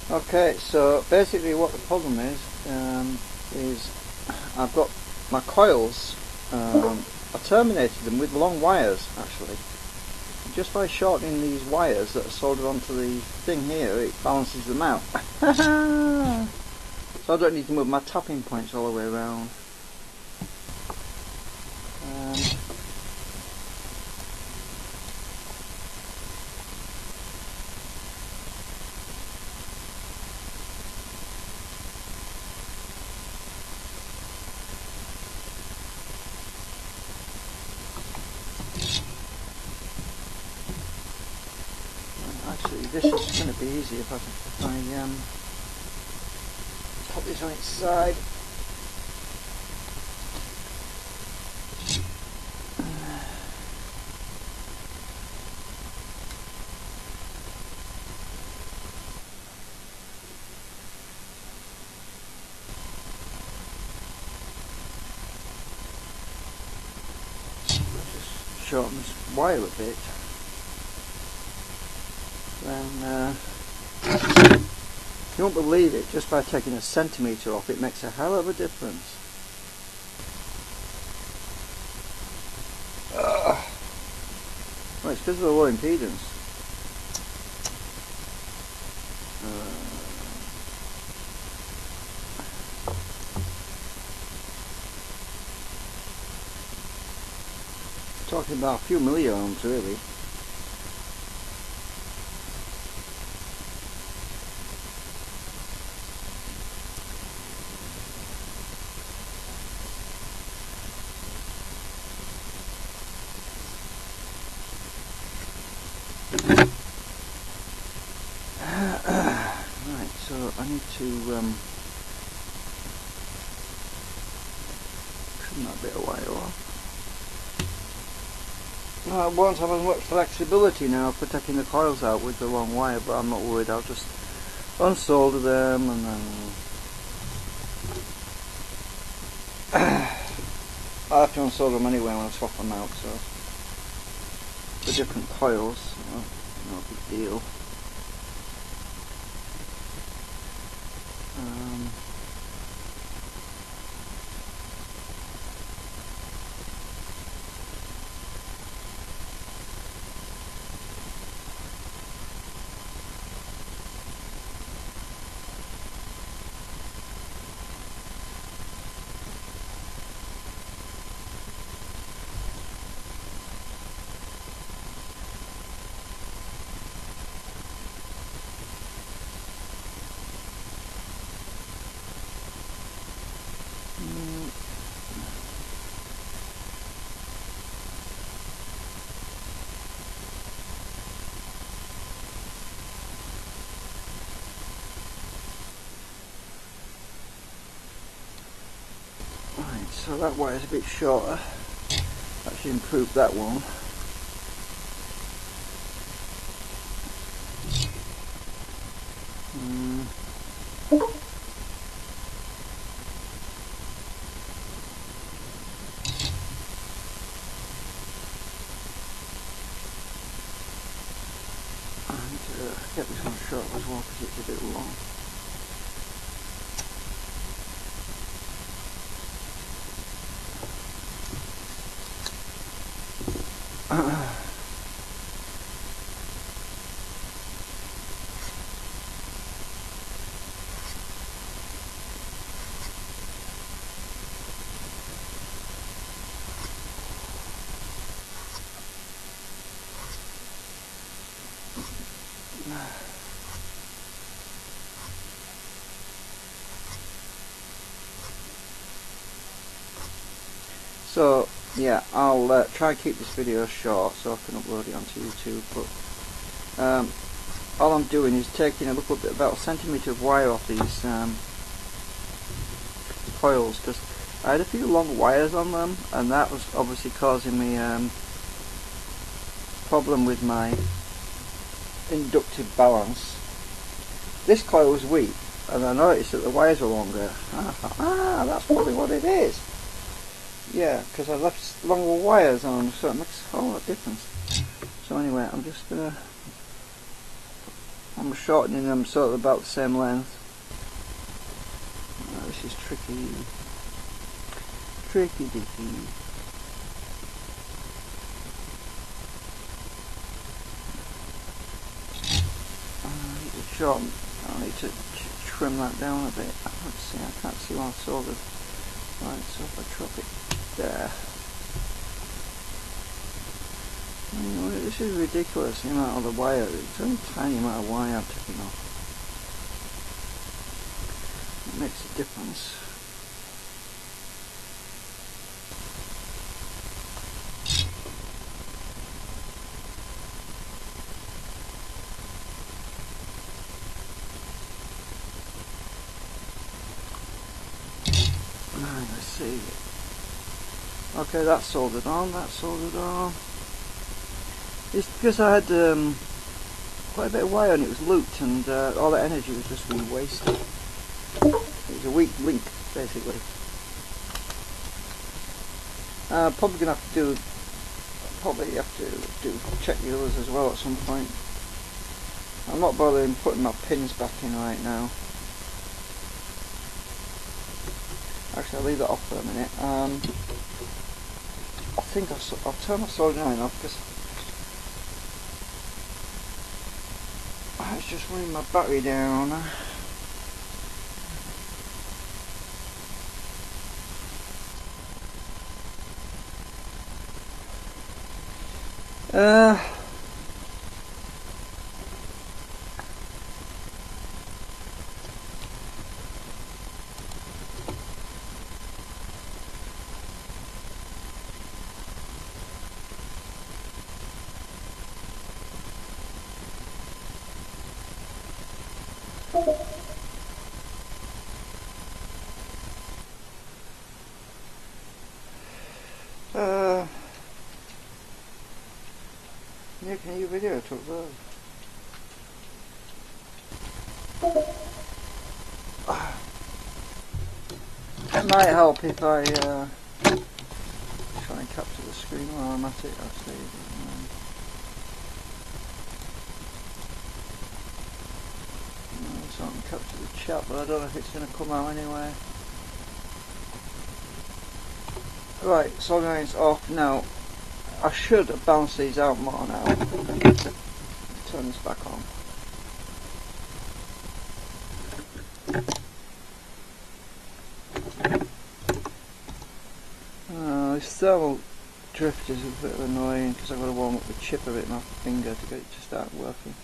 Okay, so basically what the problem is I've got my coils, I terminated them with long wires actually. Just by shortening these wires that are soldered onto the thing here, it balances them out. So I don't need to move my tapping points all the way around. Actually, this is going to be easy if I put this on its side. Just shorten this wire a bit. Then you won't believe it, just by taking a centimetre off it makes a hell of a difference. Well, it's because of the low impedance. Talking about a few milliohms really. Right, so I need to trim that bit of wire off. I won't have as much flexibility now for taking the coils out with the long wire, but I'm not worried. I'll just unsolder them and then I have to unsolder them anyway when I swap them out, so the different coils, so no big deal. Right, so that wire's a bit shorter. That should improve that one. Get this one short as well because it's a bit long. So yeah, I'll try and keep this video short so I can upload it onto YouTube, but all I'm doing is taking a little bit, about a centimetre of wire off these coils, because I had a few long wires on them and that was obviously causing me problem with my inductive balance. This coil was weak and I noticed that the wires were longer. I thought, that's probably what it is. Yeah, because I left longer wires on, so it makes a whole lot of difference. So anyway, I'm just going to I'm shortening them so they're about the same length. This is tricky. Tricky dicky. I need to trim that down a bit. I can't see what I saw the. Right, so if I drop it there. Anyway, this is ridiculous, the amount of the wire. It's only a tiny amount of wire I'm taking off. It makes a difference. Let's see. Okay, that's soldered on, It's because I had quite a bit of wire and it was looped, and all that energy was just being wasted. It was a weak link, basically. Probably have to check the others as well at some point. I'm not bothering putting my pins back in right now. Actually, I'll leave that off for a minute. I think I'll turn my soldering iron off because it's just running my battery down. Yeah, can you video took those? It might help if I try and capture the screen while I'm at it. I'll see. So I can capture the chat, but I don't know if it's going to come out anyway. Right, soldering iron's off now. I should have balanced these out more now. Turn this back on. This thermal drift is a bit annoying because I've got to warm up the chip a bit in my finger to get it to start working.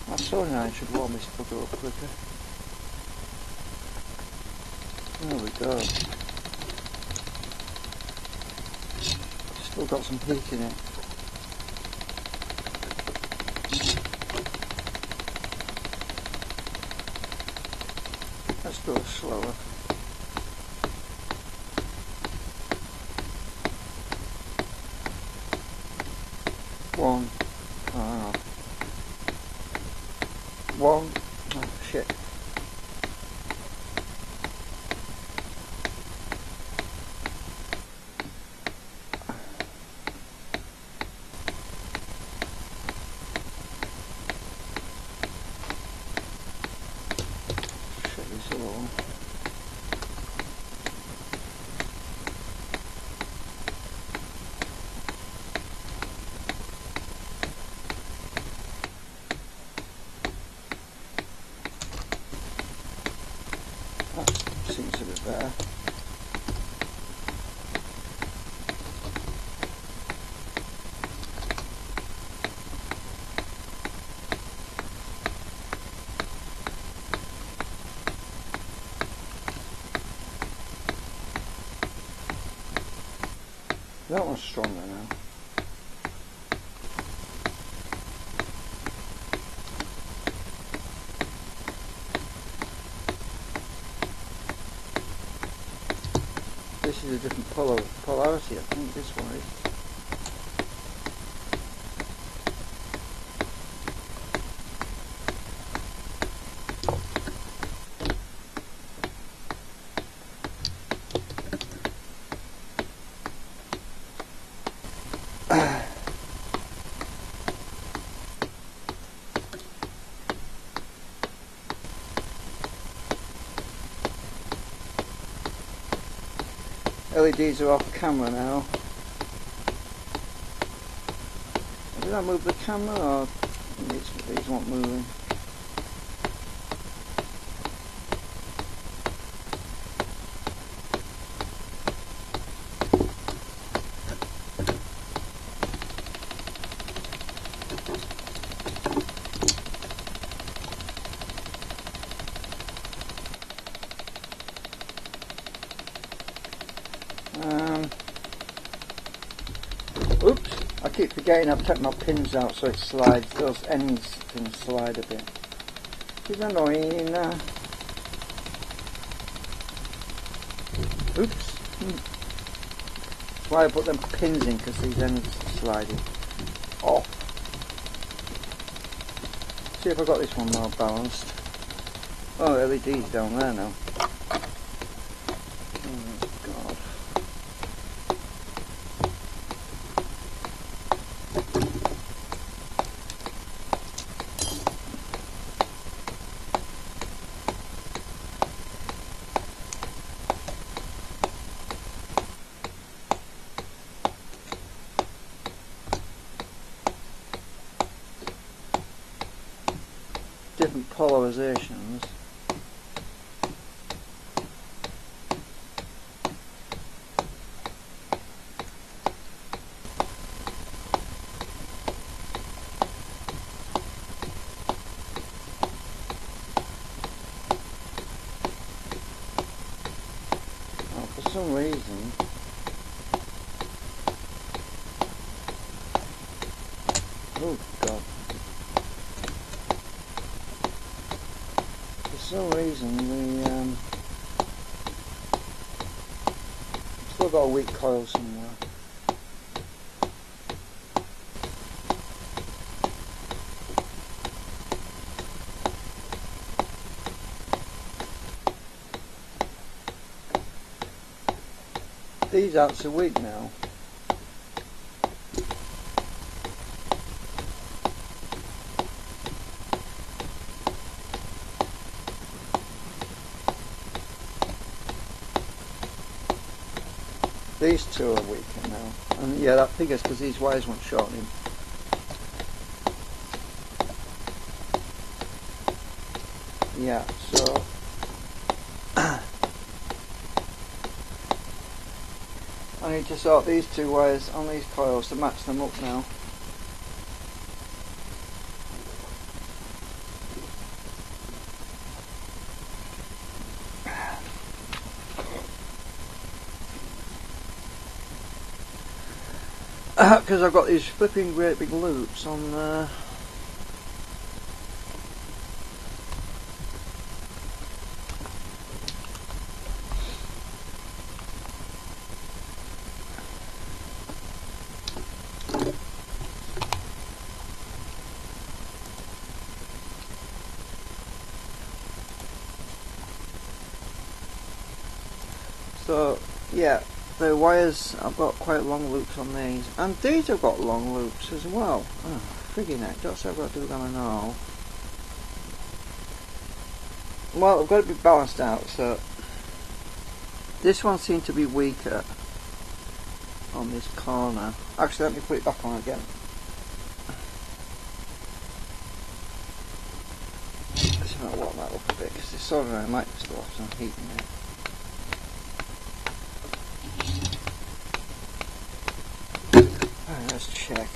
My soldering iron should warm this bugger up quicker. There we go. Still got some heat in it. Let's go slower. One. One. Oh shit. Shut this along. That seems a bit better. That one's stronger now. This is a different polarity, I think this one is. LEDs are off camera now. Did I move the camera or these weren't moving? Oops, I keep forgetting I've taken my pins out so it slides, those ends things slide a bit. It's annoying. Oops. That's why I put them pins in, because these ends are sliding off. See if I got this one more balanced. Oh, LED's down there now. Oh God. Different polarizations. Oh, for some reason oh God. For some reason the still got a weak coil somewhere. These aren't so weak now. These two are weaker now, and yeah, that figures because these wires weren't shortening. Yeah, so I need to sort these two wires on these coils to match them up now. Because I've got these flipping great big loops on so yeah, the wires, I've got quite long loops on these, and these have got long loops as well. Oh, friggin' heck, that's what I've got to do them and all. Well, I've got to be balanced out, so this one seemed to be weaker on this corner. Actually, let me put it back on again. Let's see if I warm that up a bit, because this solenoid might be still off some heat in it. Let's check.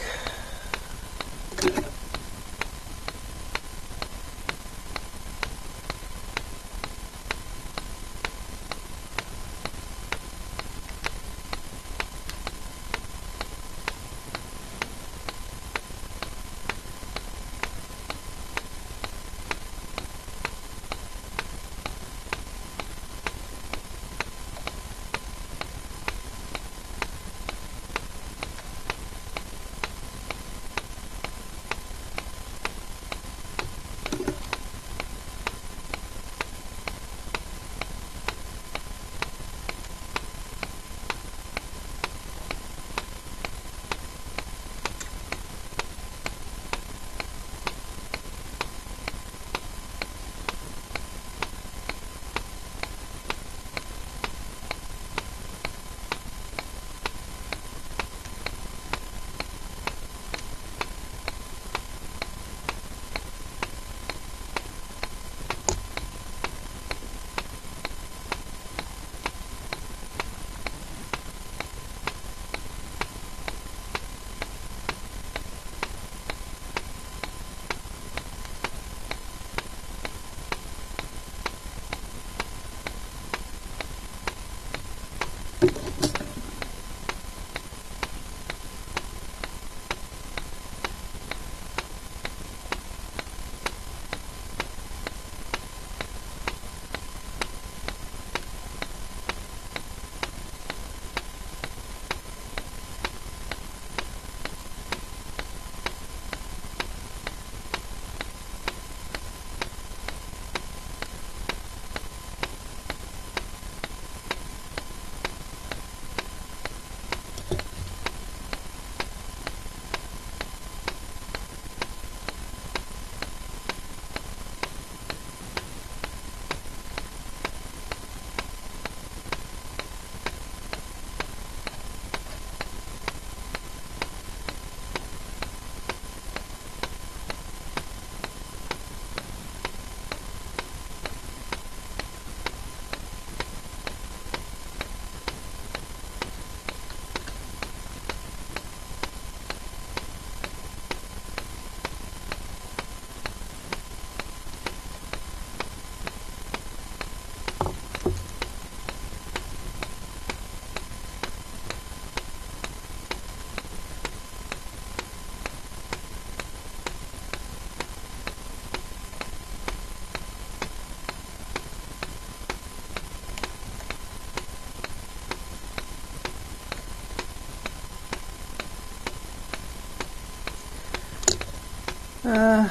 Where's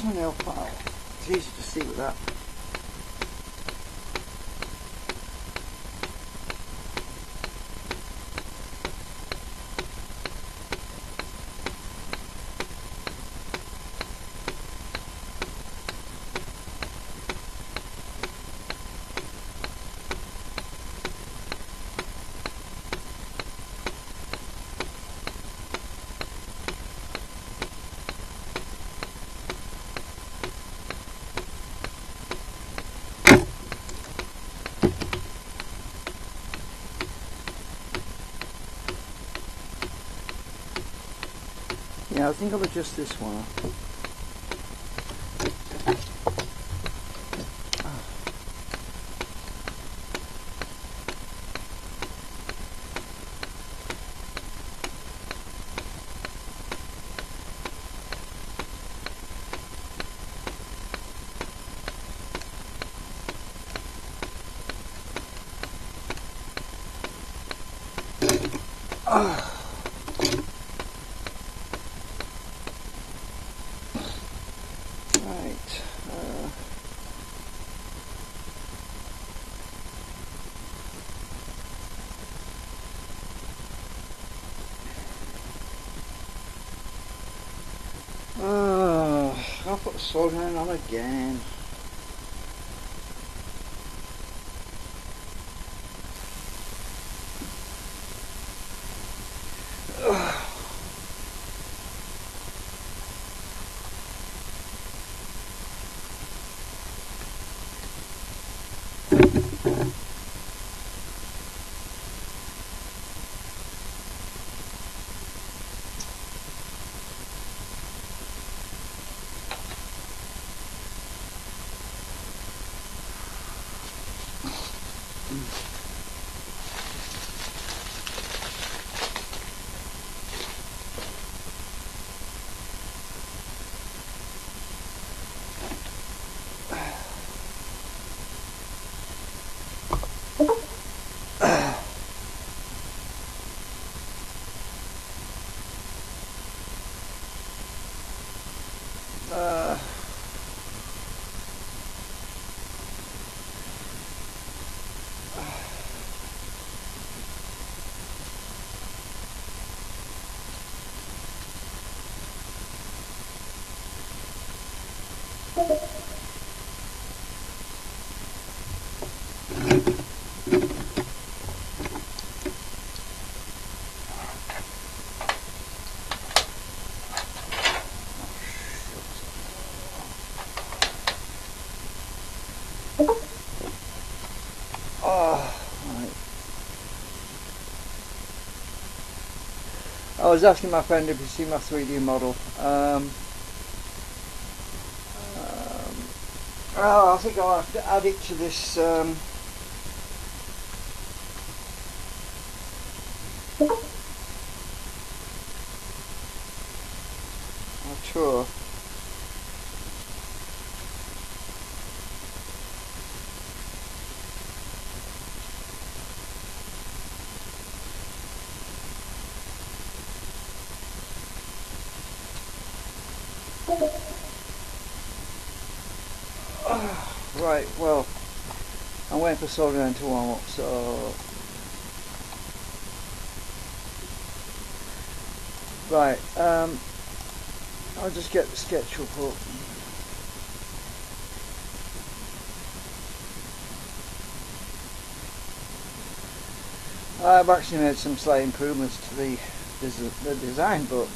my nail file? It's easy to see with that. Yeah, I think I'll adjust this one. I'll put the soldering on again. I was asking my friend if he'd seen my 3D model. I think I'll have to add it to this. Tour. Right, well, I'm waiting for soldering to warm up, so... Right, I'll just get the Sketchup up. I've actually made some slight improvements to the design, but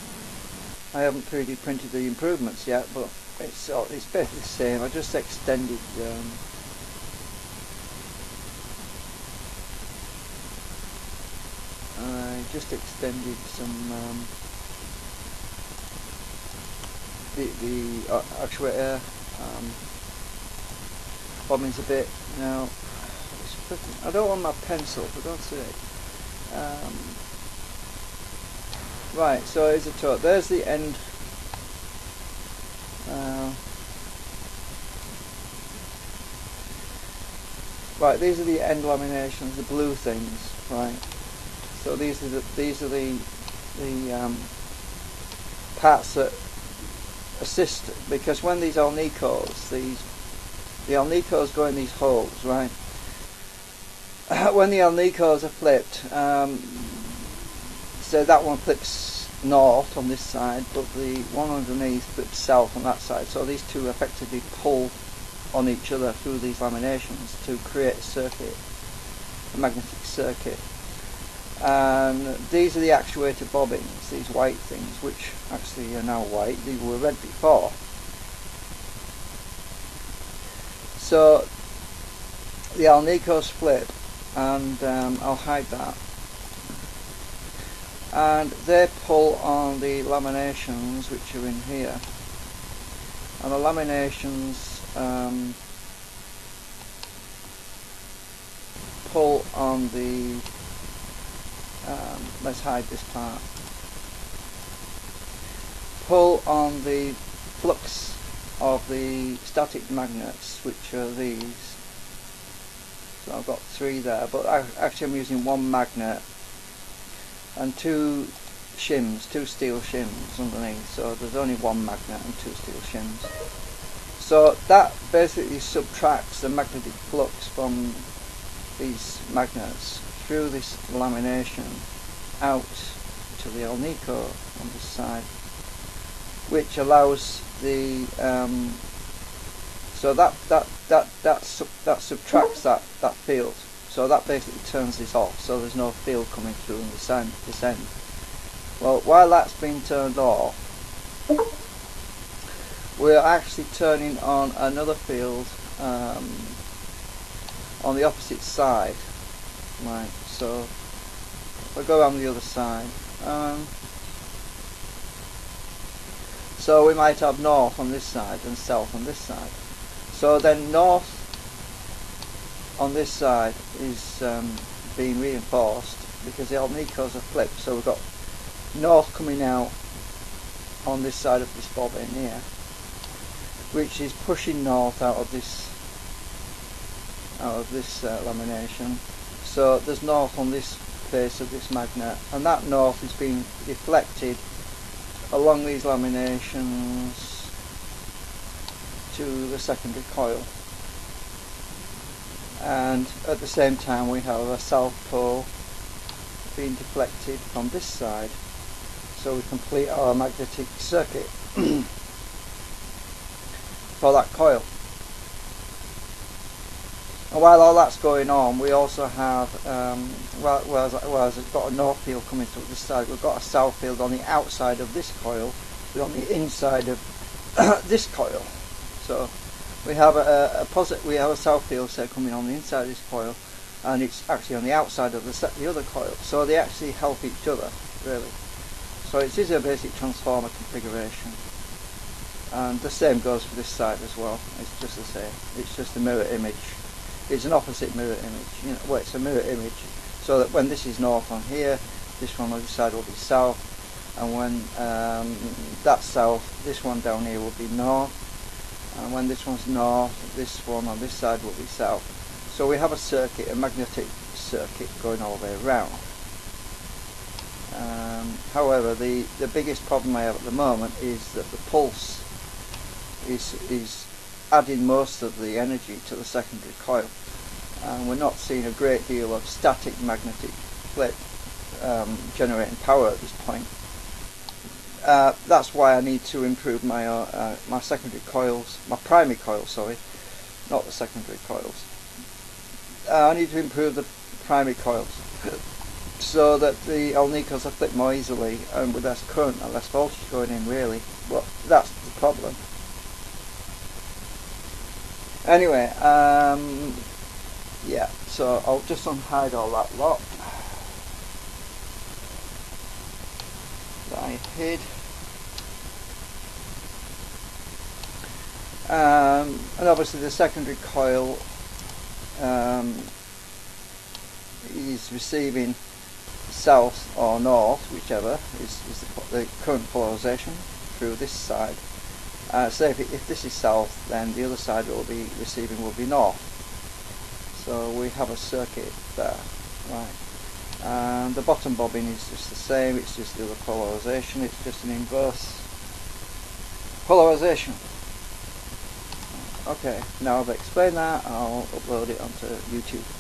I haven't 3D printed the improvements yet, but it's basically the same. I just extended some the actuator bobbins a bit. Now I don't want my pencil, for God's sake. Right, so here's the top. There's the end. Right, these are the end laminations, the blue things, right? So these are the parts that assist, because when these Alnicos, the Alnicos go in these holes, right? When the Alnicos are flipped, so that one flips north on this side, but the one underneath flips south on that side. So these two effectively pull on each other through these laminations to create a circuit, a magnetic circuit. And these are the actuator bobbins, these white things, which actually are now white. These were red before. So the Alnicos flip, and I'll hide that. And they pull on the laminations which are in here. And the laminations pull on the let's hide this part. Pull on the flux of the static magnets, which are these. So I've got 3 there, but actually I'm using 1 magnet and 2 shims, 2 steel shims underneath. So there's only 1 magnet and 2 steel shims. So that basically subtracts the magnetic flux from these magnets through this lamination out to the Alnico on this side, which allows the so that subtracts that field. So that basically turns this off, so there's no field coming through on this end. Well, while that's being turned off, we're actually turning on another field on the opposite side. Right, so if I go around the other side, so we might have north on this side and south on this side. So then north on this side is being reinforced because the Alnicos are flipped. So we've got north coming out on this side of this bobbin here, which is pushing north out of this lamination. So there's north on this face of this magnet, and that north is being deflected along these laminations to the secondary coil. And at the same time we have a south pole being deflected from this side, so we complete our magnetic circuit for that coil. And while all that's going on, we also have, whereas it's got a north field coming through this side, we've got a south field on the outside of this coil, but on the inside of this coil. So we have a south field, say, coming on the inside of this coil, and it's actually on the outside of the other coil. So they actually help each other, really. So it is a basic transformer configuration. And the same goes for this side as well. It's just the same. It's just a mirror image. It's an opposite mirror image. Well, it's a mirror image, so that when this is north on here, this one on this side will be south, and when that's south, this one down here will be north, and when this one's north, this one on this side will be south. So we have a circuit, a magnetic circuit, going all the way around. However, the biggest problem I have at the moment is that the pulse is adding most of the energy to the secondary coil, and we're not seeing a great deal of static magnetic flip generating power at this point. That's why I need to improve my my secondary coils, my primary coils, sorry, not the secondary coils. I need to improve the primary coils so that the Alnicos are flipped more easily and with less current and less voltage going in, really. Well, that's the problem. Anyway, yeah, so I'll just unhide all that lot that I hid. And obviously the secondary coil is receiving south or north, whichever is the current polarization through this side. So if this is south, then the other side will be receiving will be north. So we have a circuit there, right? And the bottom bobbin is just the same, it's just the other polarisation, it's just an inverse polarisation. Okay, now I've explained that, I'll upload it onto YouTube.